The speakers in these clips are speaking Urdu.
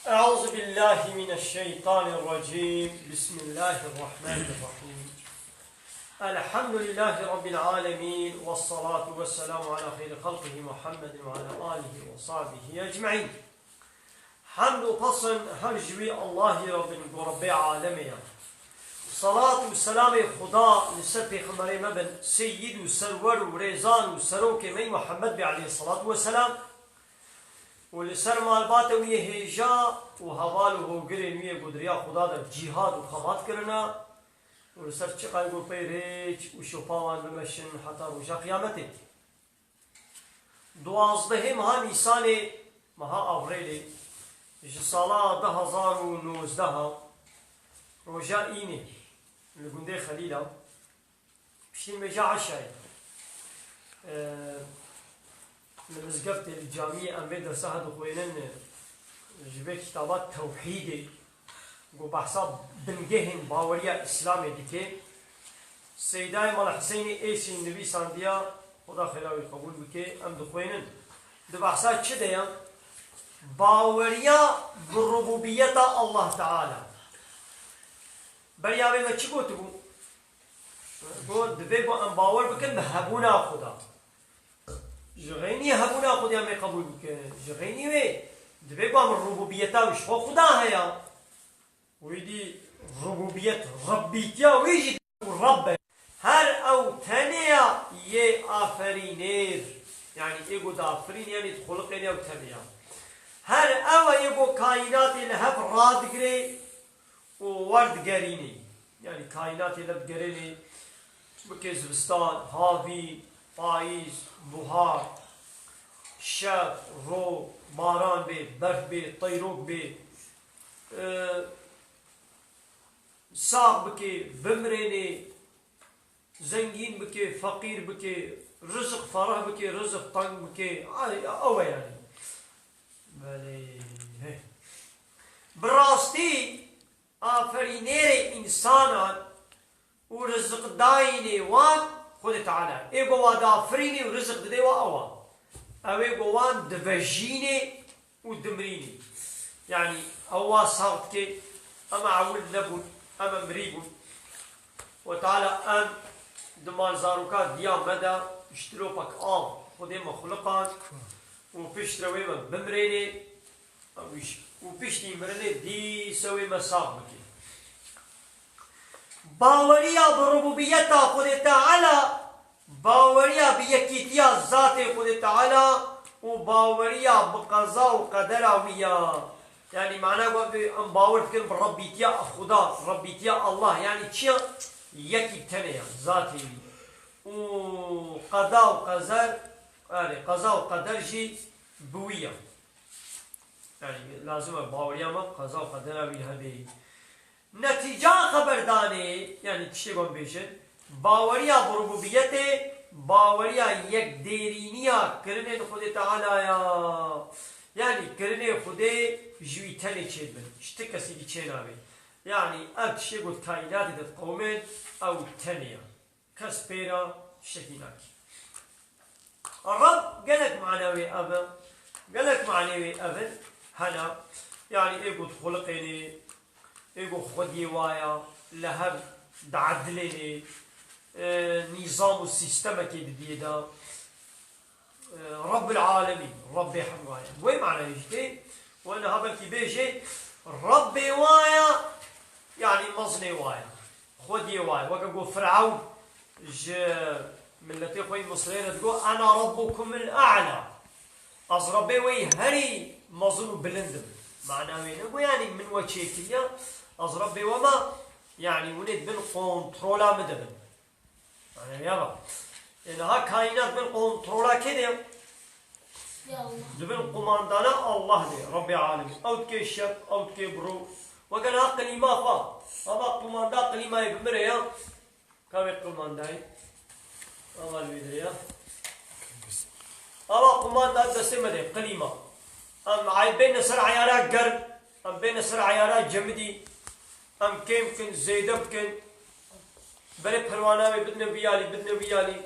أعوذ بالله من الشيطان الرجيم. بسم الله الرحمن الرحيم. الحمد لله رب العالمين، والصلاة والسلام على خير خلقه محمد وعلى آله وصحبه أجمعين. حمد وفصل هرجوي الله رب العالمين. صلاة والسلام خدا لسبي خمري مبن سيد وسرور وريزان وسروك مي محمد عليه الصلاة والسلام، ولسر مالبات ويه هجا وهوال وهوگرين ويه قدريا خدا در جهاد وخمات کرنا، ولسر چقای گو پیريج وشوپاوان بمشن حتى رجا قيامته. دوازده مها نيسان مها أفريل جسالا 2019 رجا إيني لقنده خليلا بشتين مجا عشاي من مزقفت الجامعية أم بدر سهد خوينن جبه كتابات توحيدي قو بحثا بنجهن باوريا إسلامي ديكي سيداي مال حسيني ايسي النبي سانديا خدا خلاوي قبول بكي أم دخوينن دو بحثا چه ديان باوريا بالربوبية الله تعالى بريابي ما چه قوتبو دبي بو أم باور بكن بهبونا خدا جغيني هبونا خدا ما قبول بكن جغيني وي دبي بو أم الربوبية وش هو خدا هيا ويدي ربوبية ربيتيا ويجي الرب هر أو تنيا يه آفرينير يعني إيقو دافرين يعني تخلقين أو تنيا هر أو إيقو كائنات لهف رادقري وورد قريني يعني كائنات لهف قريني بكي زبستان هافي پاییز بهار شب رو باران بی برف بی طیروک بی ساق بکی بمرینی زنگین بکی فقیر بکی رزق فرح بکی رزق تنگ بکی اوه يعني بله براستی آفرینیر انسانان و رزق داینی وان خود تعالى ايغو وادافريني ورزق ددي واوا اويغو وان دفجيني ودمريني يعني اوا صارتك اما عول لبون اما مريبون وتعالى ام دمان زاروكات ديا مدى اشتروا بك خدي مخلقات وبيشتروي بمريني وبيشتي مرني دي سوي مساق بكي باوريا بربوبية خود تعالى باوريا بيكيتيا ذات خود تعالى وباوريا بقضاء وقدر ويا يعني معناه قال باور فكر بربيتيا خدا ربيتيا الله يعني شيء يكي تنيا ذاتي وقضاء وقدر يعني قضاء وقدر شيء بويا يعني لازم باوريا ما قضاء وقدر ويا هذه نتیجه خبردانه یعنی چی گم بیشن باوریا بربوبیت باوریا یک دیرینیا کرنه خود تعالی یا یعنی کرنه خود جوی تنه چه بن اشته کسی دی چه نامه یعنی اب چی گفت کائنات دت قومن او تنیا کس پیرا شکیناک الرب قالك معنوي ابا قالك معنوي ابا هنا يعني ايه قلت خلقني ايغو خودي وايا لهب دعدليني نظام السيستم كي بديدا رب العالمين ربي حوايا وين معنى يجي وانا هبل كي بيجي ربي وايا يعني مصني وايا خودي وايا وقو فرعون ملتي خوي المصريين تقول انا ربكم الاعلى از ربي وي هري مظلوم بلندم معناه وين يعني من وجهك از ربي وما يعني ولد بالكنترولا مدبن يعني يابا انها كائنات بالكنترولا كده دبن قماندانا الله دي ربي عالمي او تكي الشب او تكي برو وكان حق كلمه فا هذا قماندا كلمه بمريا كاوي قمانداي الله الفيديو هذا قماندا دسمه دي كلمه ام عيبين سر عيارات قرب ام بين سر عيارات جمدي ام كيمكن زيدبكن بلي پروانه بدنا بيالي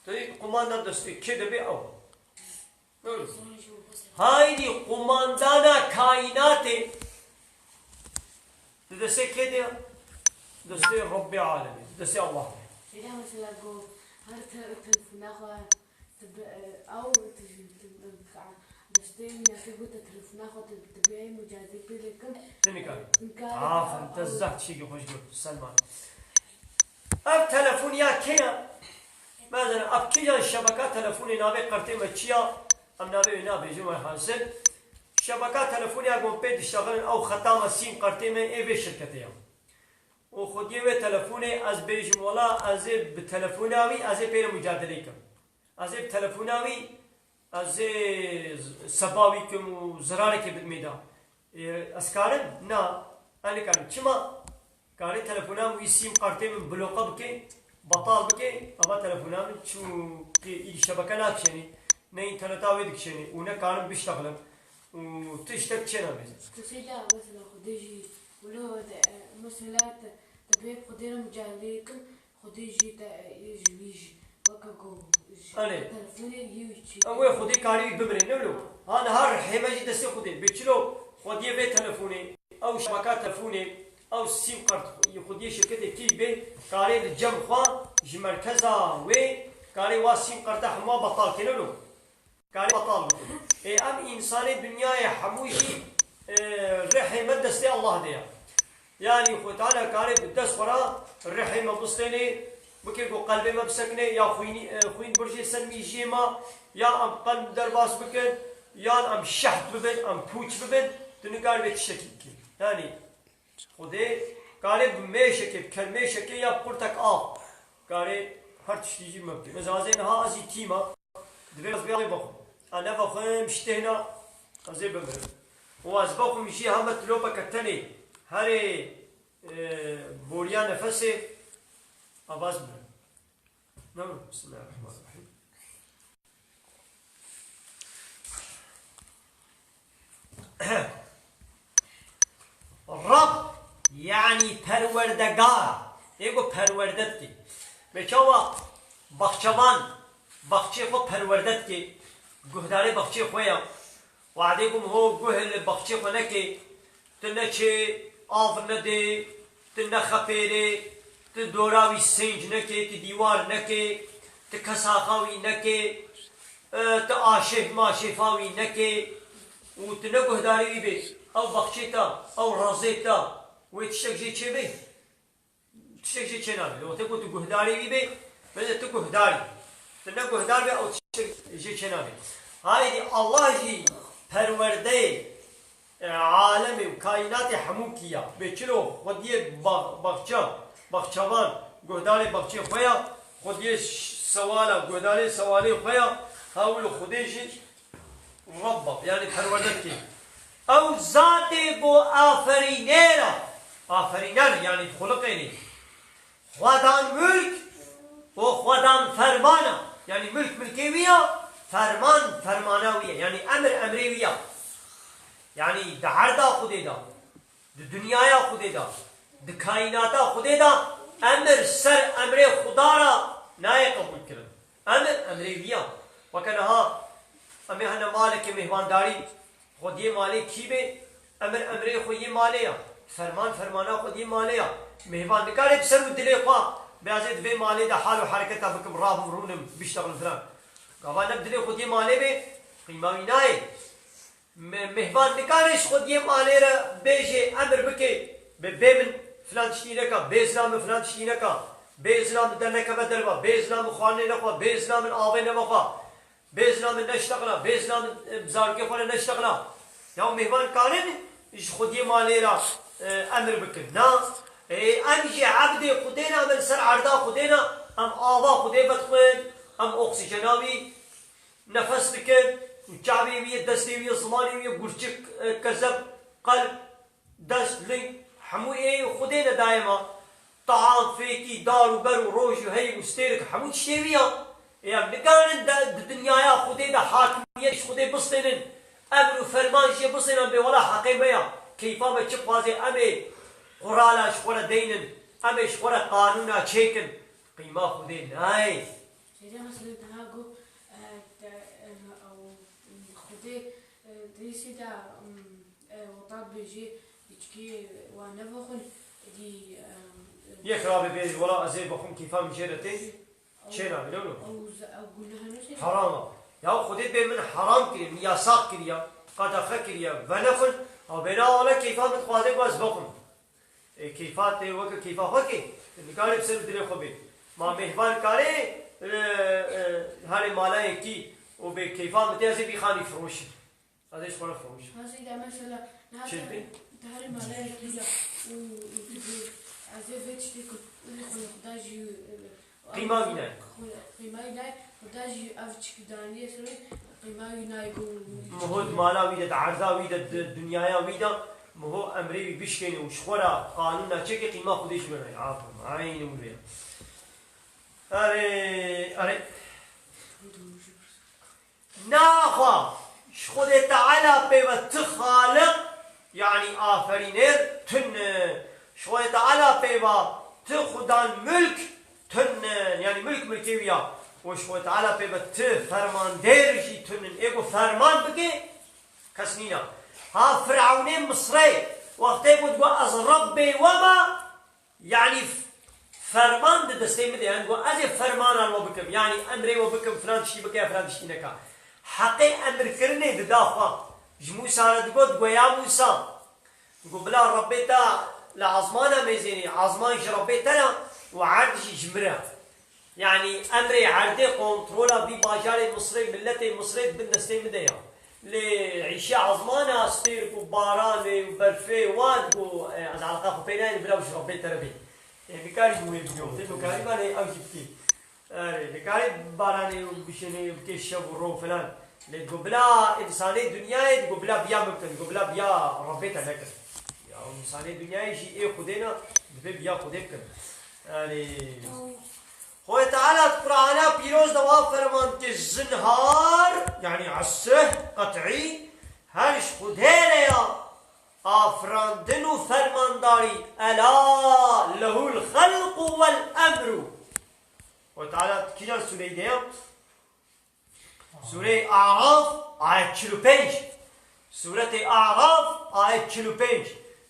تري قماندا دستي كده بي او هايدي قماندانا كائناتي دسي كده دسي رب العالمين دسي الله إذا مثلا جو هل تلفونها أو دستين يعتبر تلفونها تبيعي مجازي بلكم تنكر انت زحت شيء خوش قلت سلمان اب تلفون يا كيا مثلا اب كيا الشبكات تلفوني نابي قرتي مچيا ام نابي نابي جمع حاصل شبكات تلفوني اقوم بيد اشتغل او ختام السين قرتي من اي شركتي وخدي و تلفوني از بيجم ولا از بتلفوناوي از بين مجادليكم از بتلفوناوي از سباويكم وزرارك بالميدان اسكارن نا انا كان كما كان تلفونام ويسيم قرتي من بلوقه بكي بطال بكي ابا تلفونام شو كي شبكه ناكشني نه انترنت دكشني ونا كان بيشتغل وتشتك شنو بس تسيدا مثلا خديجي ولا مثلا تبي خدينا مجاليكم خديجي يجي وكاكو انا تلفوني يجي او خدي كاري بمرين نلو انا هر حماجي دسي خدي بيچلو خدي بي تلفوني او شبكات تلفوني او سيم كارت يخدي شركه كي بي كاري الجم خوا جي مركزا و كاري واسيم كارت حما بطال كنلو كاري بطال اي ام انسان الدنيا حموجي رحمه دستي الله ديا يعني خو تعالى كاري بالدس ورا الرحمه بوستني بكيكو قلبي ما بسكني يا خوين برجي سلمي جيما يا ام قلب درباس بكن يا ام شحت ببن ام بوچ ببن تنقال بيت شكل يعني خدي قال بمشكل بكلمه شكل يا قرتك قال هر تشتيجي ممكن مزازين ها ازي تيما دبيز بيالي بخو انا بخم اشتهنا ازي بمر واز بخم شي هم تلوبه كتني هري بوريا نفسي اباز بمر نعم بسم الله الرحمن الرحيم رب يعني پروردگار ایگو پروردت کی بچوا بخشوان بخشی خو پروردت کی گهداری بخشی خویا وعده گم هو گهل بخشی خو نکی تنچه آف ندی تنخپیره تدوراوی سنج نکی تدیوار نکی تکساخاوی نکی تآشه ماشفاوی نکی و تنگهداری بی او بخشیتا او رازیتا ويتشك جي تشبي تشك جي تشنابي لو تقول تقهداري بي بس تقهداري تنقهداري او تشك جي تشنابي هاي الله جي پرورده عالمي وكائنات حموكية بيچلو خوديه بخشوان قهداري بخشي خويا خوديه سوالا قهداري سوالي خويا هاولو خوديه جي ربب يعني پروردتكي او ذاتي بو آفرينيرا آفرینان یعنی خلقینی خدان ملک و خدان فرمانه یعنی ملک ملکیویه فرمان فرمانویه یعنی امر امریویه یعنی ده عرضا خودی دا ده دنیای خودی دا ده کائناتا خودی دا امر سر امر خدا را نای قبول کرد امر امریویه وکنها امی هنه مالک مهمانداری خودی مالک کی به امر امری خودی مالیه فرمان فرمانا خودی مالیا مهمان نکاره بسر و دلی خواه بیازید به مالی ده حال و حرکت افکم رابم رونم بیشتغل فلان قوانا بدلی خودی مالی به قیماوی نای مهمان نکارش خودی مالی را بیجه امر بکی به من فلان تشتی نکا به اسلام فلان تشتی نکا به اسلام در نکا بدر با به اسلام خوانه نخوا به اسلام آوه نمخوا به اسلام نشتغلا به اسلام بزارگی خوانه نشتغلا یا مهمان کارن اش خودی مالی را امر بکن نه امجی عبد خودینا من سر عرضا خودینا ام آوا خودی بدخوین ام اکسیجناوی نفس بکن چاوی وی دستی وی زمانی وی گرچک کذب قلب دست لنگ همو خودینا دائما طعام فيكي دار وبر وروج وهي وستيرك حمود شيويا يا بقارن الدنيا خدي ده حاكمية خدي بصينن أمر وفرمان شيء بصينن بولا حقيبيا كيفما ما تشبازي أمي قرالا شورا دينن أمي شورا قانونا تشيكن قيمة خدي ناي. إذا مثلا تهاجو أو خدي polisi da وطاب بيجي يشكي ونفخن دي يخرب بيت ولا أزاي بخون كيفا مجرتين شينا بلونو أو قلنا نسي حرام يا خديت بي من حرام كريم ياساق كريا قد كريا ونخل أو بنا ولا كيفا متقاضي باز بخون كيفات وك كيفا هكي نقارب بسر دري خبي ما مهمان كاري هاري مالاي كي وبكيفا متيازي بيخاني فروش هذا ايش قول فروش هذا إذا مثلا شلبي هاري مالاي كذا وعزيز تيكو اللي خداجي قيمة بناء قيمة بناء خداجي أفتش كدانية سوي قيمة بناء يقول مهود مالا ويدا عرضا ويدا الدنيا ويدا مهو أمري بيشكني وشخورا قانونا تشكي قيمة خديش بناء عافو عين موليا أري نافا شخود تعالى بيبتخالق يعني آفرينير تن شخود تعالى بيبتخدان ملك تن يعني ملك ملكيويا وشخود تعالى بيبتفرمان ديرجي تن ايقو فرمان بكي كسنينا ها فرعونين مصري وقتي بود از ربي وما يعني فرمان ده دستي مدي عندو ازي فرمان على وبكم يعني امري وبكم فلان شي بكي فلان شي نكا حقي امر كرني ددافا جموسى دغود ويا موسى قبلا ربيتا لعظمانا ميزيني عظمان ربيتنا وعردش جمرا يعني امري عردي كنترولا بي باجار مصري ملتي مصري بالدستي مدي لعيشة عظمانا ستير وباران وبرفي واد وعلى علاقة بينان بلا وش ربيت ربي يعني كاري مهم اليوم تلو كاري ما لي أوجب كي كاري باراني وبشني وبكشف والرو فلان لقبلا إنساني دنيا قبلا بيا ممكن قبلا بيا ربيت لك يا إنساني دنيا يجي إيه خدينا دبي بيا خديك يعني هو تعالى القرآن بيروز دوا فرمان كالزنهار يعني عسه قطعي هرش خدينا آفراندن فرمان داري ألا له الخلق والأمر وتعالى كيجان سورة ديام سورة أعراف آية 45 سورة أعراف آية 45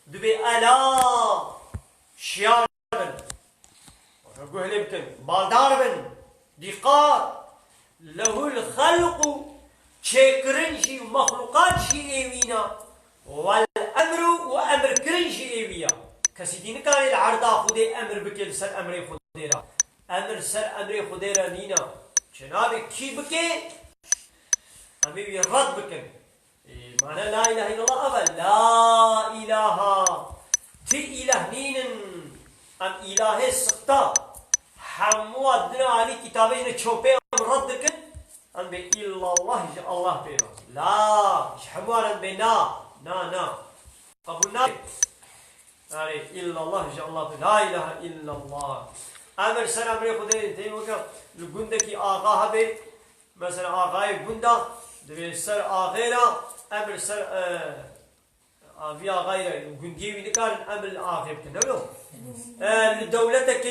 دبي ألا شيار أقول لكم بالدار بن دقار له الخلق شكرنشي ومخلوقات شي إيوينا والأمر وأمر كرنشي إيويا كسيدين كان العرض خدي أمر بكل سر أمري خديرا أمر سر أمري خديرا نينا جنابك كي بكي أمي بيرد بكن معنى لا إله إلا الله أبا لا إله تي إله نين أم إله السقطة حمو أدنى علي كتابين تشوبي أم ردكن أم بي إلا الله جاء الله بينا لا حمو أن بنا نا قبلنا إلا الله جاء الله بينا لا إله إلا الله أمر سر أمري خدين تيم وكا لقندكي آغاها بي مثلا آغاي قندا دبي سر آغيرا أمر سر في آغايرا قنديوي نكار أمر آغيب كنولو لدولتك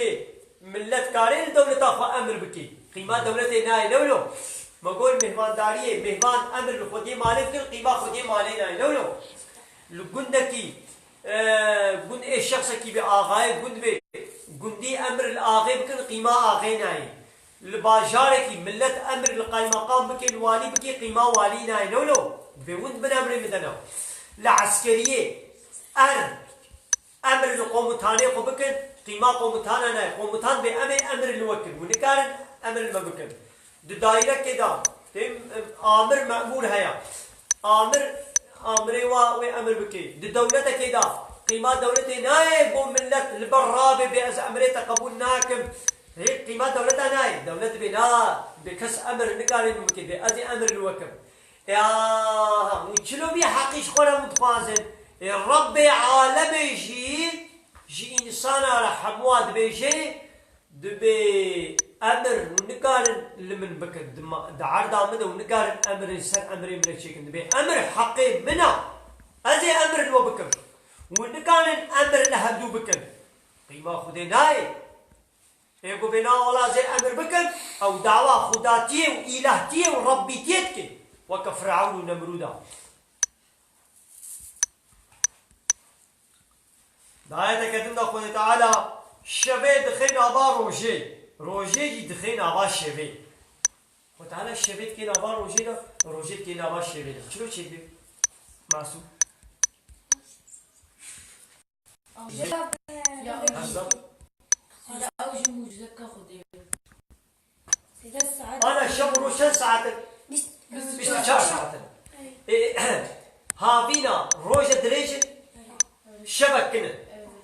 ملت كاري لدولة أخوة أمر بكي قيمة دولتي ناي لولو مقول مهمان دارية مهمان أمر لخدي مالي بكي قيمة خدي مالي ناي لولو لقندكي قند إيه شخص كي بآغاي قند بي قندي أمر الآغي بكي قيمة آغي ناي لباجاركي ملت أمر القاي مقام بكي الوالي بكي قيمة والي ناي لولو بوند من أمر مدنا لعسكرية أمر القومتاني قبكن قيمة قومتانا ناي قومتان أمر الوكل ونكارن أمر المبكن دايرة كده آمر مأمور هيا آمر وأمر بكي دولة كده قيمة دولتي ناي بو ملت البرابة بأز أمريتا قبول ناكم هي قيمة دولتها ناي دولة بنا بكس أمر نكارن بكي بأزي أمر الوكل يا وشلو بي حقيش خونا متخازن الرب عالمي جي إنسان على حمواد بيجي دبي أمر ونقارن لمن بكن دعار مدى ونقارن أمر سر أمري من الشيكن دبي أمر حقي منا أزي أمر لو بكن ونقارن أمر لهدو بكن قيمة خديناي يقول بنا ولا زي أمر بكن أو دعوة خداتي وإلهتي وربيتيتك وكفرعون ونمرودا دعاية كدن دا خود تعالى شبه دخين آبا روجي روجي دخين آبا شبه خود تعالى شبه كين آبا روجي دا روجي كين آبا شبه دا چلو چه بي معصوم أوجي موجودك خدي أنا شب روج چند ساعت 24 ساعت هاوینا روج دريج شبك كنن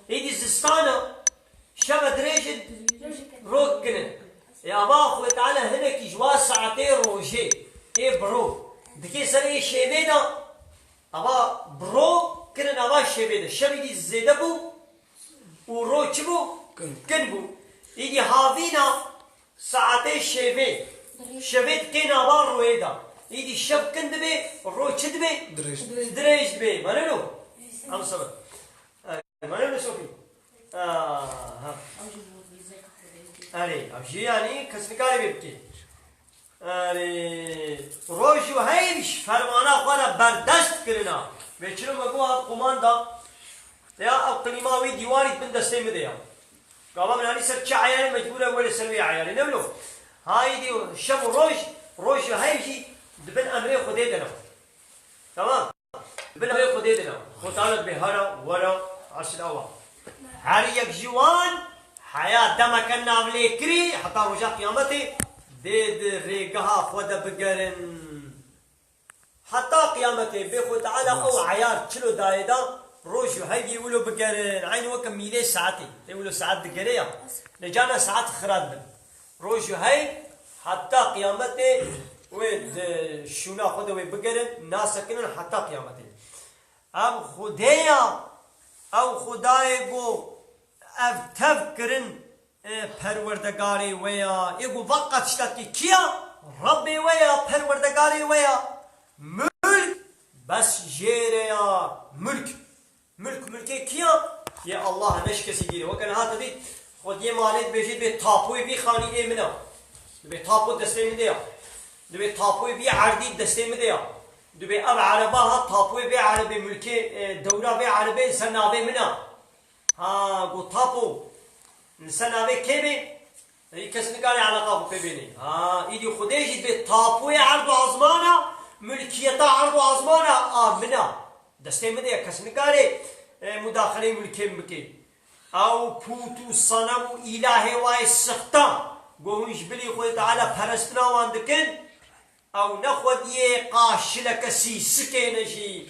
إيدي زستانا شبه دريج روك كنن يا أبا خوي تعالى هناك جوا ساعتين روجي إيه برو دكي سري شيبينا أبا برو كنن أبا شيبينا شبه زيده بو ورو چبو كن بو إيدي هاوينا ساعتين شيبه شبيت كن أبا رويدا إيدي شب كن دبي رو چد بي دريج بي منو أم سبب منو سوكي أوجي موجودك خدي أري أبجي يعني كسبكاري بيبكي أري روجو هيش فرمانا خوانا برداشت كرنا بيچلو مگو آپ قماندا يا اقليماوي ديواري بن دستي مديا قابا من هاني سر عيال مجبورة ولا سلوي عيال نملو هاي دي شب روج هيجي دبن امري خديدنا تمام دبن امري خديدنا خطالت بهرا ورا عشر اوا هاريك جوان حياة دمك النابلي كري حتى رجع قيامتي ديد ريقها خود بقرن حتى قيامتي بيخو تعالى او عيار چلو دايدا روش هيجي يقولوا بقرن عين وكم ميلي ساعتي يقولوا ساعات دقرية لجانا ساعات خراد روش هاي حتى قيامتي ويد شونا خود بقرن ناس كنن حتى قيامتي ام خديا او خداي گو اف تفكرن پروردگاری ويا يقو وقت شتاكي كيا ربي ويا پروردگاری ويا ملك بس جيريا ملكي كيا يا الله نشكسي ديري وكان هذا دي خود يمالت بيجي بي تابوي بي خاني ايه منا دبي تابو دستي مديا دبي تابوي بي عردي دستي مديا دبي اب عربها تابوي بي عربي ملكي دورة بي عربي سنابي منا ها قو تابو سنابي كيبي كسنقالي علاقة بيبيني ها ايدي خديجي بي تابوي عرض عظمانا ملكيتا عرض عظمانا منا دستي مديا كسنقالي مداخلة ملكي مكي او پوتو صنم الهي واي سختا قومش بلي خوي تعالى پرستنا واندكن او نخود يه قاشلك سيسكي نجي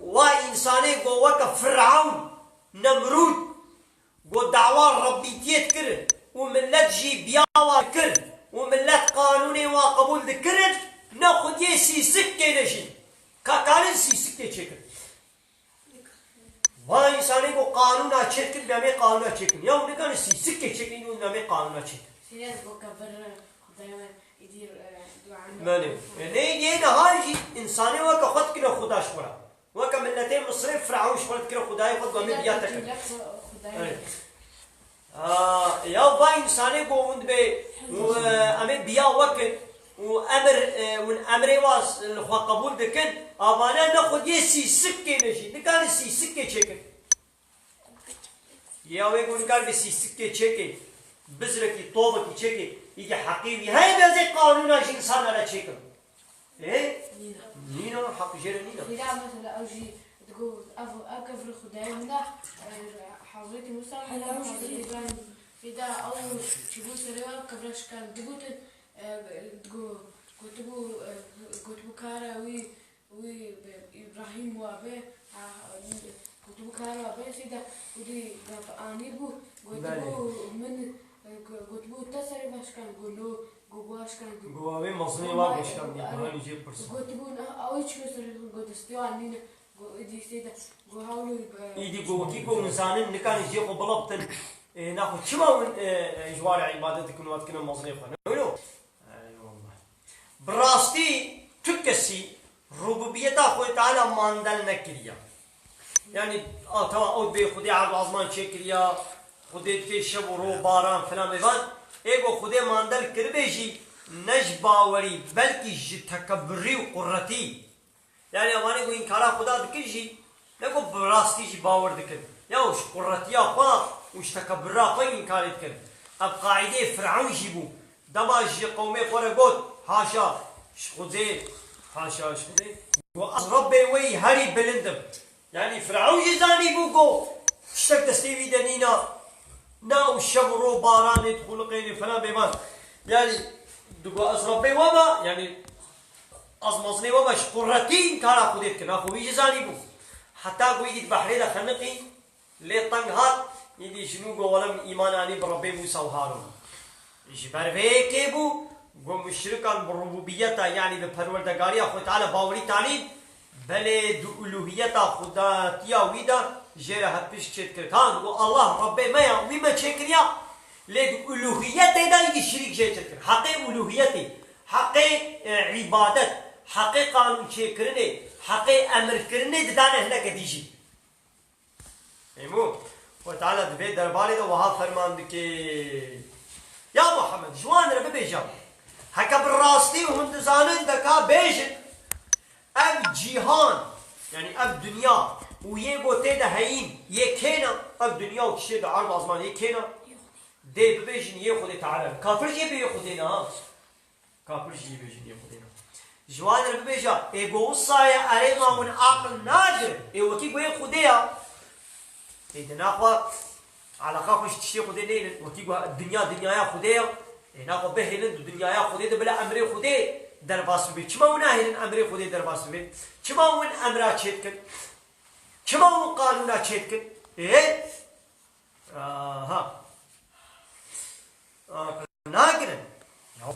واي انساني قو وك فرعون نمرود قو دعوة ربيتيت كرن وملت جي بياوا كرن وملت قانوني وقبول ذكرن ناخد يه سيسكي نجي كاكالن سيسكي چكن واي انساني قو قانون اچت كن بيامي قانون اچت كن يوم نكان سيسكي چكن يوم بيامي قانون اچت سيريز بكبر خدايما يدير ماني ليه هاي انساني وك خد كده خدا شورا وك ملتين مصري فرعون شورت كده خداي خد قومي بياتك يا باي انساني قوند بي وامي بيا وك وامر واس الخوا قبول دكن ابانا ناخد يسي سكه نشي نكان سي سكه چكن يا وي قول قال بسي سكه چكي بزركي طوبكي چكي يجي حقيقي هاي بزي قانون انسان على چكن ايه نينا حق جير نينا لا مثلا اوجي تقول اكفر خداي مندا حاولت مثلا إذا أو تبو سريع كبرش كان تبوت تقول كتبو كارا وي إبراهيم وابه كتبو كارا وابه سيدا ودي أني بو كتبو من كتبو تسري باش كان قولو قواش كان قوامي مصني واقش كان يبغى يجيب برس كتبو أو شو سري قدستيو عني دي سيدا قهاولو يدي قوة كيكو إنسان نكان يجيب بلبطن ناخذ شما من جوار عبادتك ونوات كنا مصني خنا نقولوا أي والله براستي تكسي ربوبية أخوي تعالى ماندل نكريا يعني توا أود بخدي على العظمان شكريا خدي في شبورو باران فلان بيفان إيجو خدي ماندل كربيجي نجباوري بلكي تكبري وقرتي يعني أماني قو إنكارا خدا دكجي نقول براستي جي باور دكن يا وش قرتيا خوا وش تكبرا خوا إنكار يذكر أب قاعدة فرعون جيبو دماج قومي قرقود حاشا شخوزي حاشا شخوزي ربي وي هري بلندم يعني فرعون جزاني بوكو اشتك دستيوي دنينا ناو الشبرو باران يدخل قيني فلان بيمان يعني دقوا ربي وما يعني أزمزني وما شقرتين كارا خوديت كنا خوي جزاني بو حتى قوي يد بحري دا خنقي لي طنقات يدي شنو قو ولم إيماناني بربي موسى وهارون جبر في بو قو مشركان بالربوبية يعني بپروردگاری خود تعالى باوري تاني بله دو الوهية خدا تيا ويدا جيرا هتبش تشت كرتان والله ربي ما يا وما تشكريا لدو الوهية دا يدي شريك جي تشكر حقي الوهية حقي عبادت حقي قانون تشكرني حقي امر كرني ددانه هناك ديجي ايمو وتعالى دبي درباري ده وها فرمان دكي يا محمد جوان ربي بيجا هكا بالراستي وهم زانن دكا بيجن اب جيهان يعني اب دنيا ويجو تيدا هين يكينا اب دنيا وكشيد عرض ازمان يكينا دي بيجن ياخذ تعالى كافر جيبي ياخذنا كافر جيبي ياخذنا جوان ربي بيجا ايغو صايا اريما من عقل نادر اي وكي بو ياخذيا اذا ناخذ على خافش تشتي خذيني وكي الدنيا دنيا ياخذيا ناخذ به الدنيا ياخذ بلا امر خذي درباس بي كما وناهن امر خذي درباس بي كما ون امرا تشتكن كما ون قانونا تشتكن ايه ها ناقرن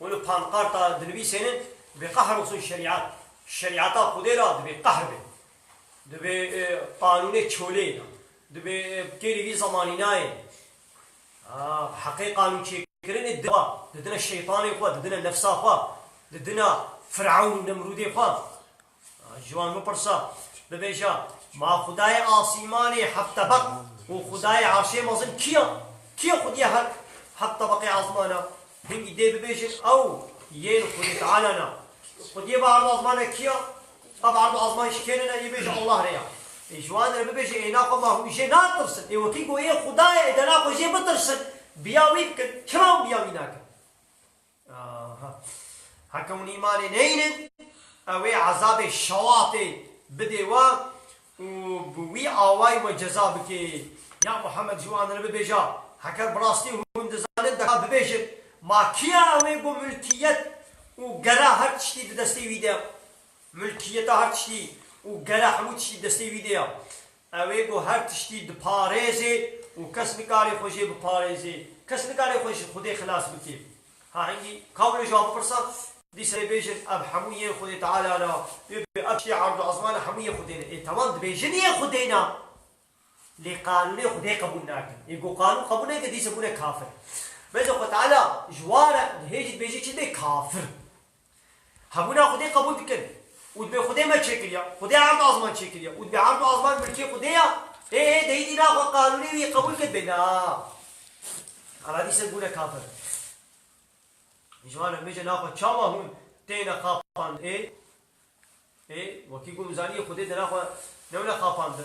ولو بانقارتا دنبي سنين بقهر وصول الشريعات الشريعات خديرا دبي قهر به دبي قانون تشولينا دبي كيري في زمانيناي حقيقة قانون شيء كرين الدواء ددنا الشيطان يخوا ددنا النفس خوا ددنا فرعون ونمرود يخوا جوان مبرسا ببيجا ما خداي آسيماني حتى بق وخداي عرشي مازن كيا خديا هر حتى بقي عظمانا هنجي دي ببيجن او ين خدي تعالنا خدي بعرض عظمانا كيا بعرض عظمان شكينا يبيج الله ريا جوان ببيجي ايناقو ما هو يجي ناطرسن اي وكيكو ايه خداي اذا ناقو يجي بطرسن بياوي بكن كمان بياوي ناكن هكون ايماني نينن اوي عذاب الشواطئ بديوا وبوي اواي وجزابك يا محمد جوان ببيجا هكر براستي وهندزانن دكا ببيجن ما كيا اوي بو ملكيت وقرا هر تشتي دستي فيديو ملكيت هر تشتي وقرا حمود تشتي دستي فيديو اوي بو هر تشتي دباريزي وكسب كاري خوشي بباريزي كسب كاري خوشي خدي خلاص بكي ها عندي قبل جواب فرصه دي سيبيجن اب حمويه خدي تعالى انا ابشي عرض عظمان حمويه خدينا اي تمام بيجن خدينا لقانون خدي قبول ناكن يقول قانون قبول ناكن دي سبونه كافر بس الله تعالى جوارا هيجي بيجي كده كافر هبونا خدي قبول بكن ودبي خدي ما تشكليا خدي عرض عظمان تشكليا ودبي عرض عظمان ملكي خديا ايه ده يدي ناخذ قانوني قبول كدبنا على دي سبونه كافر جوانا ميجي ناخذ شاما هون تينا خافان ايه وكي يقول مزانيه خدي ده ناخذ نونا خافان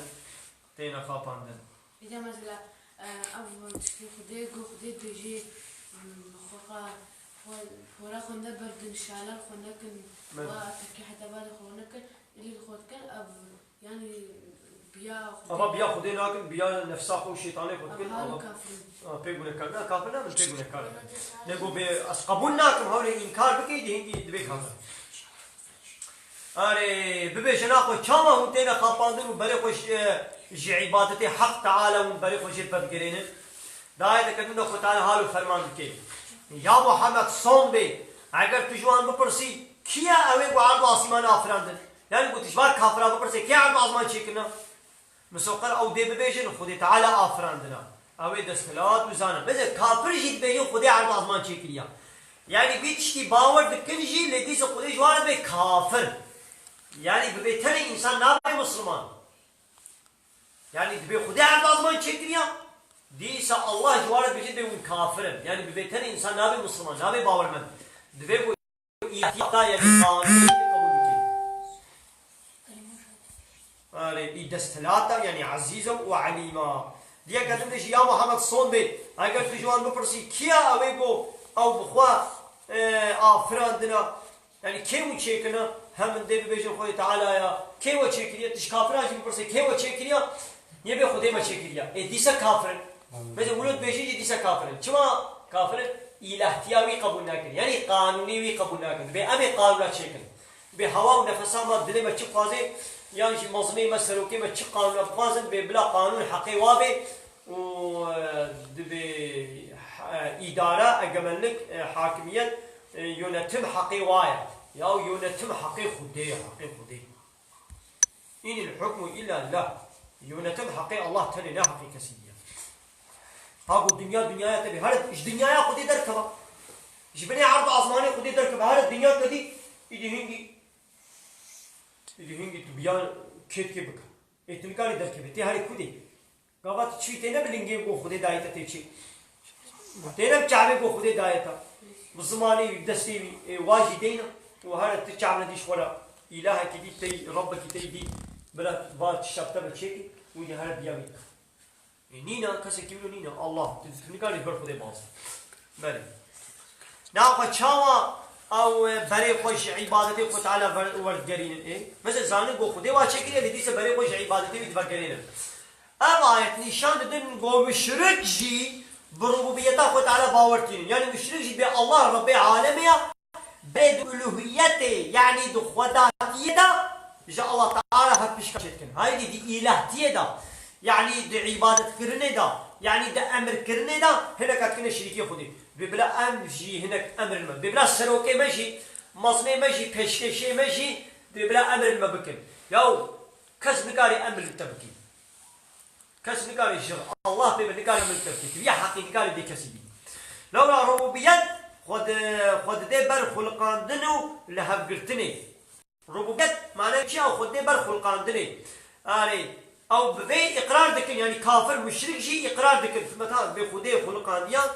تينا خافاندن إذا مثلا أول تشكي خدي بيجي خا خورا خندا برد شالر خندا كن وتركي حتى بعد خورنا كن اللي خود كن أب يعني بيا أما بيا خدي لكن بيا نفسه هو الشيطان خود كن أما كافر بيقول لك لا كافر لا مش بيقول لك كافر نقول بأسقبنا كم هون إنكار بكي دي هنجي دبي كافر أري ببيش ناخذ شاما هون تينا خافاندن وبري خوش جي عبادتي حق تعالى ونبري خوش البدقرين دايدا كدنا خو تعالى حالو فرمان بكي يا محمد صوم بي اگر تجوان بپرسی کیا اوه گو عرض آسمان آفراندن یعنی گو تجوار کافران بپرسی کیا عرض آسمان چی کنا مسوقر او دي ببيجن خدي تعالى افراندنا او دستلات وزانا مثل كافر جيت بيجي خدي عرض ازمان چيكريا يعني بيتشتي باور دكنجي لديس خدي جوار بي كافر يعني ببيتني انسان نابي مسلمان يعني بي خدي عرض ازمان چيكريا ديس الله جوار بيجي بي كافر يعني ببيتني انسان نابي مسلمان نابي باور من دبي بو ايتا يعني قانون دستلاتا يعني عزيزة وعليمة دي قدم ليش يا محمد صون بي اگر تجوان بپرسی کیا اویگو او بخوا آفراندنا يعني كيو تشيكنا هم دي بيجن خوي تعالى يا كيو تشيكريا تش كافر اجي بپرسی كيو تشيكريا يبي خدي ما تشيكريا اي ديسا كافر مثلا ولد بيجي ديسا كافر چما كافر الهتياوي قبول ناكن يعني قانوني قبول ناكن بي ابي قانون تشيكن بي هوا ونفسا ما دلي ما تشقازي يعني شي مظني مثلا وكيما تشي قانون بغازن بلا قانون حقي وابي و إدارة أجملك حاكمية ينتم حقي وايا يا ينتم حقي خدي حقي خدي إن الحكم إلا الله ينتم حقي الله تاني لا حقي كسية هاقو الدنيا دنيا تبي هذا إيش دنيا خدي دركبه إيش بني عرض أزماني خدي دركبه هذا الدنيا كدي يجي هنگي تبيان كيت كي بك اتنكاري دركبه تي هاري خدي قابات تشي تينا بلنگي کو خدي دايتا تيچي تينا چاوي کو خدي دايتا مسلماني دستي واجي دينا وهذا تشعبنا ديش ورا اله كدي تي ربك تي دي بلا بات شابتا بچي ويجي هذا بيامي نينا كسكيلو نينا الله تنكاري بر خدي باز بله ناقه چاوا او بري خوش عبادتي خو تعالى ورگرين ايه مثلا زانه گو خدي واچه كده لديسه بري خوش عبادتي ورگرين اما آية نشان دن گو مشرك جي بربوبيته خو تعالى باورتين يعني مشرك جي بي الله رب العالمين بيد الوهيته يعني دو خداتيه جاء الله تعالى هبش كشتكن هاي دي الهتيه ده يعني دي عبادت كرنه ده يعني ده امر كرنه ده هناك كنا شريكي خدي ببلا ام جي هناك امر ما ببلا سروكي ماشي مصني ماشي بشكشي ماشي ببلا امر ما بكن ياو كسبكاري امر تبكي كسبكاري شر الله ببلكاري من تبكي يا حقيقي دي كسبي لولا ربوبيات خد دي بر خلقان دنو لهب قرتني ربوبيات معناه شيء او خد دي بر خلقان دني اري او بفي اقرار دكن يعني كافر مشرك جي اقرار دكن في مثلا بخدي خلقان ديان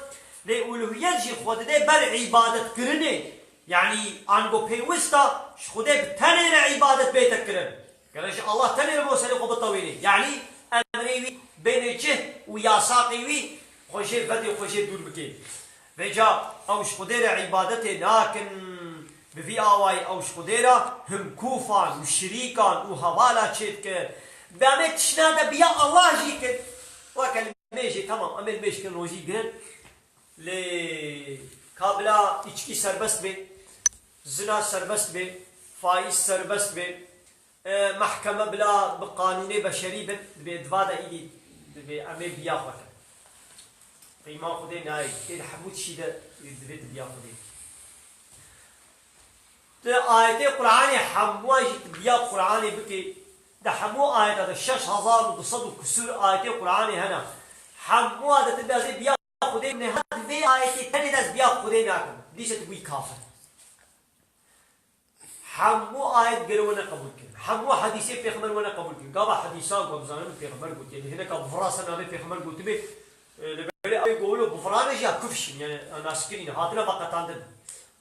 لألوهيات جي خود ده بر عبادت کرنه يعني آنگو پیوستا خود بتنه عبادت بیت کرن قالش الله تنه موسلی خو بطویلی يعني امریوی بین جه و یاساقیوی خوشه فدی خوشه دور بکی وجا اوش خود ده عبادت لكن بفي آواي اوش خود ده هم کوفان و شریکان و حوالا چید که بامه تشناده بیا الله جی کد وکلمه جی تمام امل بیش کن روزی گرن لكابلا içki serbest be, zina serbest be, faiz serbest be, mahkeme bla بقانون بشري بإدفادا إلي بأمي بياخده. قيمة خدي ناي كده حمود شيء يدفد بياخده. ده آية القرآن حمواج بيا القرآن بكي ده حمو آية ده 6200 كسور آية القرآن هنا حموا ده تبي بيا خدي من هذا في آية تاني ده بيا خدي ناكم ليش تبي كافر حمو آية قرونا قبول كن حمو حديثي في خمر وانا قبول كن قابا حديثان قبزانم في خمر قلت يعني هنا كفراسنا نامي في خمر قلت بي لبالي يقولوا بفرانة جاب كفش يعني ناس كرين هاتنا بقى تاندن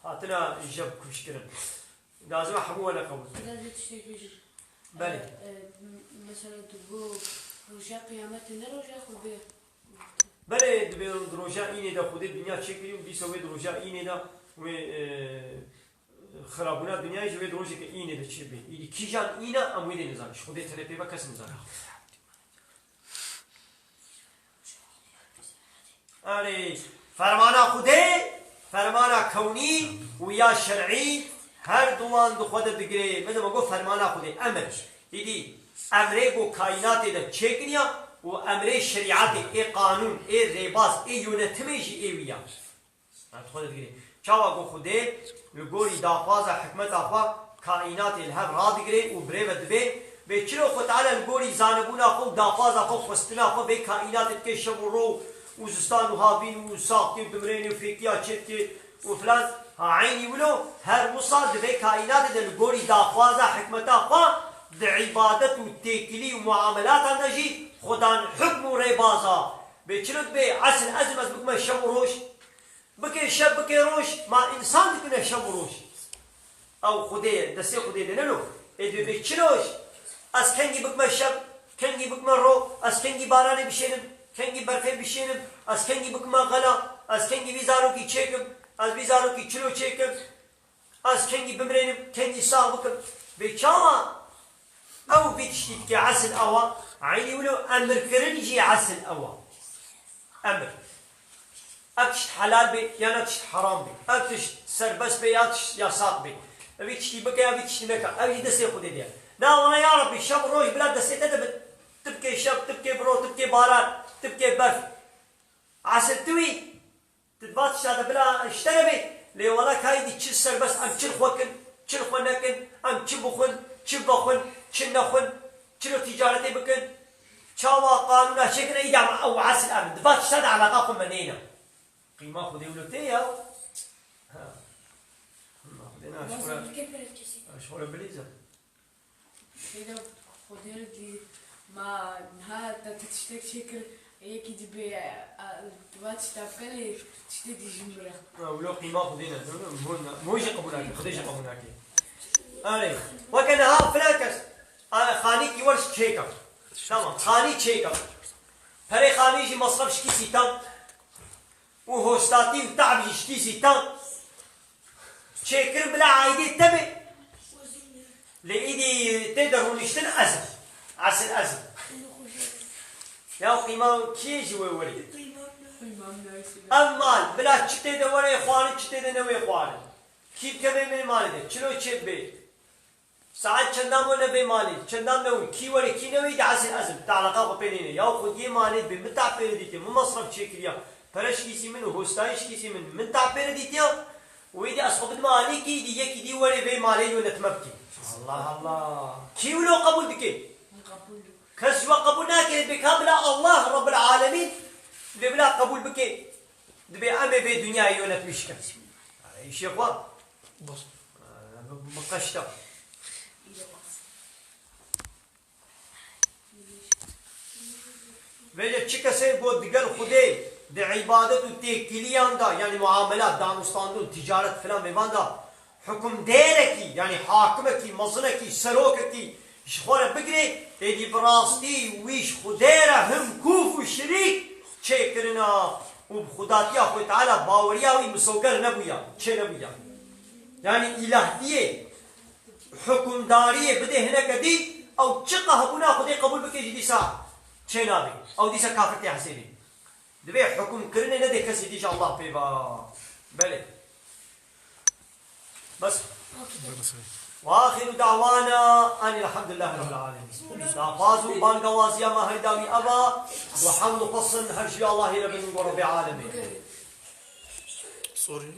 هاتنا جاب كفش كرن لازم حمو وانا قبول لازم تشتكي بالي مثلا تقول رجاء قيامتنا رجاء خبير بله دروجا اینه دا خود دنیا چکری و بیسوی دروجا اینه دا و خرابونا دنیای جوی دروجی که اینه دا چی بید ایدی کی جان اینه امویده نزانش خود تنپی با کس نزانه آره فرمانا خوده فرمانا کونی و یا شرعی هر دوان دو خود بگیره مثل ما گو فرمانا خوده امرش ایدی امره گو کائنات دا چکریا و امر شریعت ای قانون ای ریباز ای یونتمیجی ای ویا خودت گیری چاوا گو خوده لگوری داخواز حکمت آخوا کائنات الهر را بگیره و بره و دوه بيشلو خو تعالى الجوري زانبونا خو دافازا خو خستنا خو بكائنات تكشف الرو وزستان وهابين وساقي وبمرين وفيكيا شتي وفلان عيني ولو هر مصاد بكائنات الجوري دافازا حكمتا خو بعبادة وتكلي ومعاملات النجي خدان حكم وريبازا بيشلو بعسل أزمز بكما الشمروش بكي شب بكي روش مع إنسان بكنا شمروش أو خديه دسي خديه لنلو إذا بيشلوش از کنگی بکم شب کنگی بکم رو از کنگی بارانی بشینم کنگی برفه بشینم از کنگی بکم غلا از کنگی بیزارو کی چکم از بیزارو کی چلو چکم از کنگی بمرینم کنگی ساق بکم بچاما او بیتشتید که عسل اوا عینی ولو امر کرنجی عسل اوا امر اكشت حلال بي يا نكشت حرام بي اكشت سربس بي يا ساق بي ابي تشتي بكا ابي تشتي مكا ابي دسي خدي ديال لا والله يا ربي شب روج بلاد دسيت تبكي شب تبكي برو تبكي باران تبكي برف عسل توي تتباتش هذا بلا اشتربي لي والله كايدي تشسر بس ام تشل خونكن ام تشبخن تشبخن تشنخن تشلو تجارتي بكن شاوا قانونا شكل ايدام او عسل ام تباتش هذا علاقاكم منينا قيمه خذي ولتيا ها خذينا شغل بليزه كده خديرتي ما نهار تشتك شكل هيك تبي تبات تاكلي تشتدي جمرة ولو قيمة خدينا مو يجي قبولك خديش قبولك أنا وكان ها فلاكس خاني كي ورش تشيكا تمام خاني تشيكا هري خاني يجي مصرف شكيسي تام وهوستاتي وتعب شكيسي تام تشيكر بلا عايدي تبي لإيدي تقدر ونشتن أزل عسل أزل يا قيمة كي يجي ويولي المال بلا تشتي ولا إخواني تشتي نوي إخواني كيف كبي من مالي ده شلو تشيب بي ساعات چندام ولا بي مالي چندام نوي كي ولا كي نوي ده عسل أزل تعلقا بيننا يا خود مالي بمتع بين ديتي مو مصرف شكليا فرش كيسي من وهوستايش كيسي من تع بين ديتي ويدي أصحاب مالي كي دي يكي دي ولا بي مالي ولا تمبكي الله الله كي ولو قبول بكي كسوة قبول ناكل بكاملة الله رب العالمين بلا قبول بكي دبي أمي في دنيا يونت مشكل إيش يقوى بس مقشطة بيجي تشكسي بود دقل خدي دي عبادة وتكليان دا يعني معاملات دانستان دون تجارة فلان بيبان دا حكم ديركي يعني حاكمكي مظنكي سروككي شخورة بقري ايدي براستي ويش خديرة هم كوف وشريك چكرنا وبخداتي أخوة تعالى باوريا ومسوقر نبويا چه نبويا يعني إلهية حكم دارية بده هنا كدي أو چقه هبونا خدي قبول بكي جدي ساعة چه نابي أو ديسا كافر تحسيني دبي حكم كرنا ندي كسي ديش الله بيبا بلي بس واخر دعوانا ان الحمد لله رب العالمين فازوا بانغوازيا ما هيداوي ابا وحمل قصن هرشي الله رب العالمين سوري